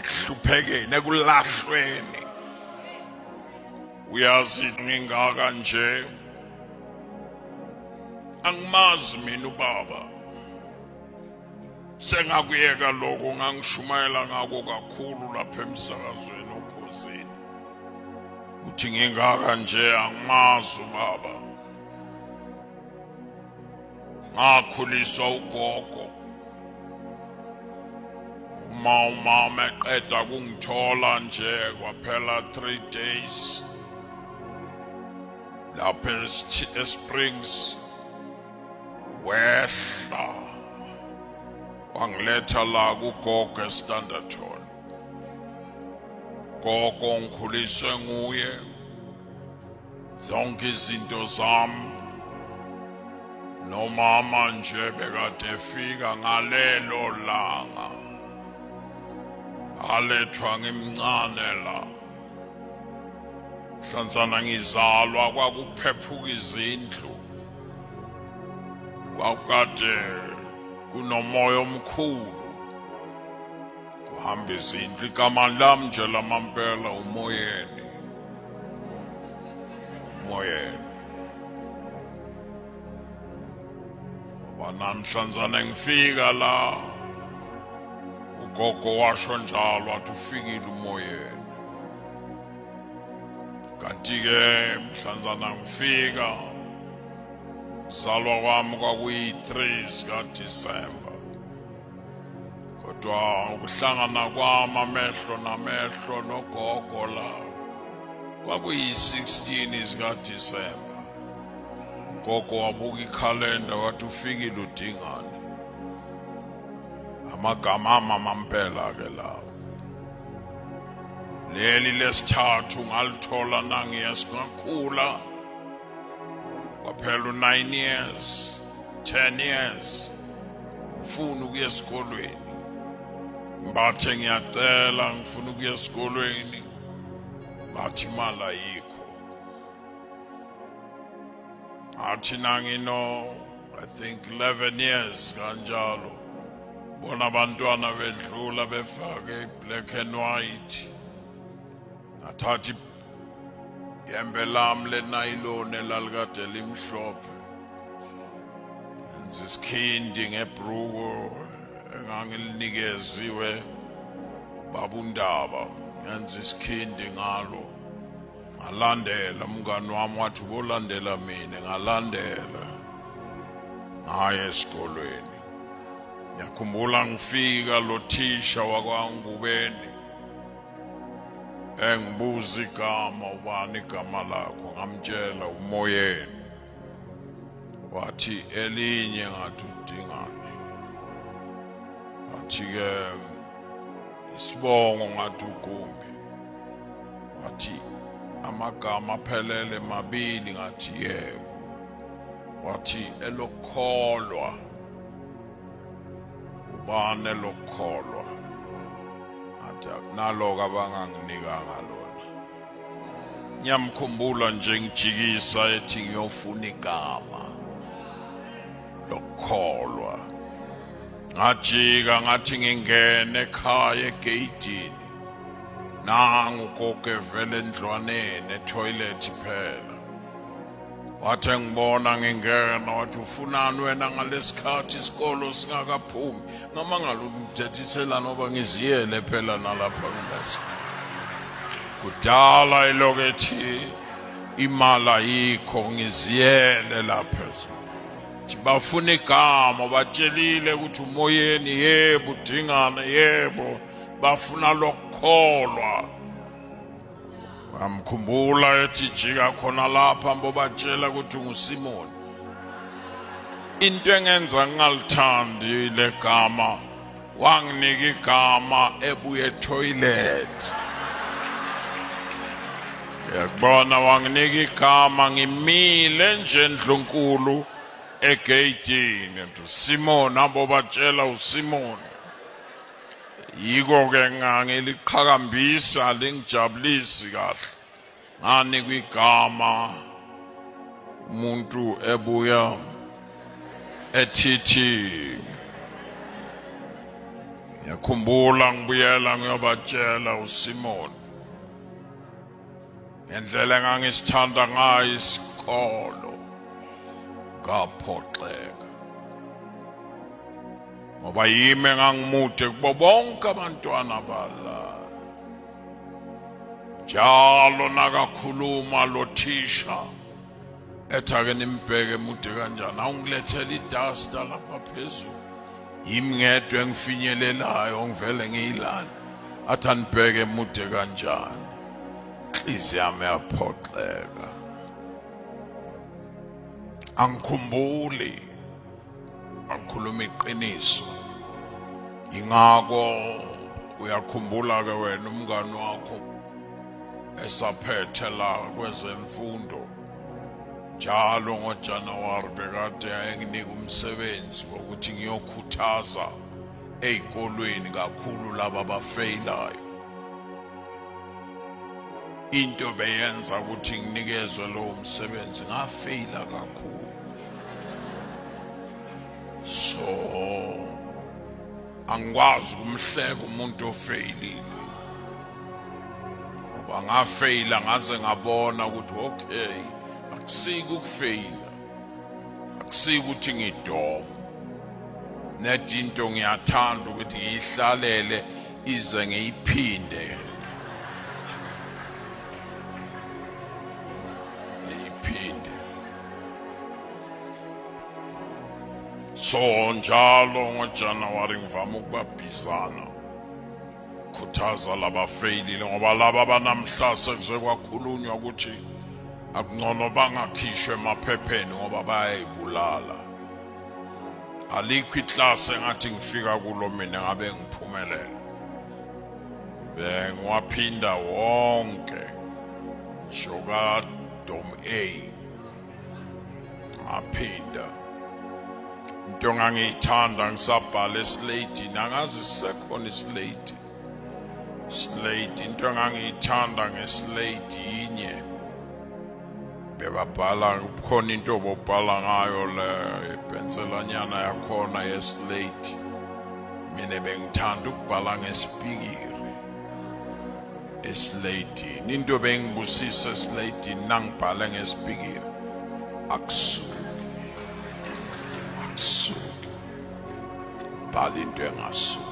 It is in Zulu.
ekuhluphekeni ekulahlweni uyazi ngingaka nje angimazi mina ubaba sengakuyeka lokho ngangishumayela ngako kakhulu lapha emsakazweni ukhosini uthi ngingaka nje angimazi ubaba ngakhuliswa ugogo umama eqeda kungithola nje kwaphela 3 days lapha eSprings wehla wangiletha la kugogo eStanderton gogo ngikhuliswe nguye zonke izinto zami nomama nje bekade efika ngalelo langa alethwa ngimncane la hlanzana ngizalwa kwakuphephuka izindlu kwakade kunomoya omkhulu kuhamba izindlu igama lami nje lamampela umoyeni wanamhlanzana ngifika la ugogo washo njalo wathi ufikile umoyeni kanti-ke mhlanzana ngifika uzalwa kwami kwakuyi-3 zikaDisemba kodwa ukuhlangana kwami amehlo namehlo nogogo la kwakuyi-16 zikaDisemba ugogo wabuka ikhalenda wathi ufikile uDingane amagama amampela-ke lawo leli lesithathu ngalithola nangiyasingakhula kwaphela 9 years 10 years ngifuna ukuya esikolweni mbathe ngiyacela ngifuna ukuya esikolweni bathi imali ayikho athi nangino I think 11 years kanjalo bona abantwana bedlula befake black and white athathi yembe lami lenayiloni elalikade limhlophe enza isikhindi ngebruko engangilinikeziwe babundaba enza isikhindi ngalo ngalandela umngani wami wathi ubolandela mina ngalandela ngaya esikolweni yakhumbula ngifika lo thisha wakwaNgubeni engibuza igama ubani igama lakho ngamtshela umoyeni wathi elinye ngathi uDingane wathi-ke isibongo ngathi uGumbi wathi amagama aphelele mabili ngathi yebo wathi elokholwa ubani elokholwa naloko abanganginika ngalona ngiyamkhumbula nje ngijikisa ethi ngiyofuna igama lokholwa ngajika ngathi ngingene ekhaya egeyidini nangu ugogo evele endlwaneni etoilet phela wathi ngibona ngingena wathi ufunani wena ngalesikhathi isikolo singakaphumi ngamangalo ukuthethisela noba ngiziyele phela nalapha kulesi kudala ilokethi imali ayikho ngiziyele lapha bafuna igama batshelile ukuthi umoyeni yebo uDingane yebo bafuna lokholwa amkhumbula ethi jika khona lapha mbobatshela ukuthi nguSimoni into engenza ngingalithandi legama wanginika igama ebuye etoilet yakubona wanginika igama ngimile nje endlunkulu egeyidini uSimoni ambobatshela uSimoni yiko-ke ngangiliqhakambisa lingijabulisi kahle nganikwa igama umuntu ebuya ethithi Ngiyakhumbula ngibuyela ngiyobatshela uSimon ngendlela engangisithanda ngayo isikolo ngaphoxeka ngoba yimi engangimude kubo bonke abantwana bala. Njalo nakakhuluma lo thisha ethi ake nimbheke emude kanjani, awungilethela idasta lapha phezulu, yimi ngedwa engifinyelelayo ngivele ngiyilana, athi anibheke emude kanjani. Inhliziyo yami yaphoxeka. Angikhumbuli, angikhuluma iqiniso. Ingako uyakhumbula ke wena umngani wakho esaphethe la kwezemfundo, njalo ngoJanuwari bekade enginika umsebenzi wokuthi ngiyokhuthaza ezikolweni kakhulu laba abafeylayo. Into beyenza ukuthi nginikezwe lo msebenzi, ngafeyila kakhulu. So angikwazi ukumhleka umuntu ofeyilile, ngoba ngafeyila ngaze ngabona ukuthi okay, akusiki ukufeyila, akusiki ukuthi ngidoma. Net into ngiyathanda ukuthi ngiyihlalele ize ngiyiphinde. So njalo ngoJanuwari ngivama ukubabhizana khuthaza labafeyilile, ngoba laba banamhla sekuze kwakhulunywa ukuthi akungcono bangakhishwe emaphepheni ngoba bayayibulala. Alikho iklasi engathi ngifika kulo mina ngabe ngiphumelela. Bengiwaphinda wonke shoka Dom A ngaphinda. Into ngangiyithanda ngisabhala eslate, nangazi sisekhona islate. Into ngangiyithanda ngeslate yinye, bebabhala kukhona into bobhala ngayo le penselanyana yakhona yeslate. Mina bengithanda ukubhala ngesipikiri eslate. Into bengibusisa eslate nangibhala ngesipikiri akusuki bhala into engasuki.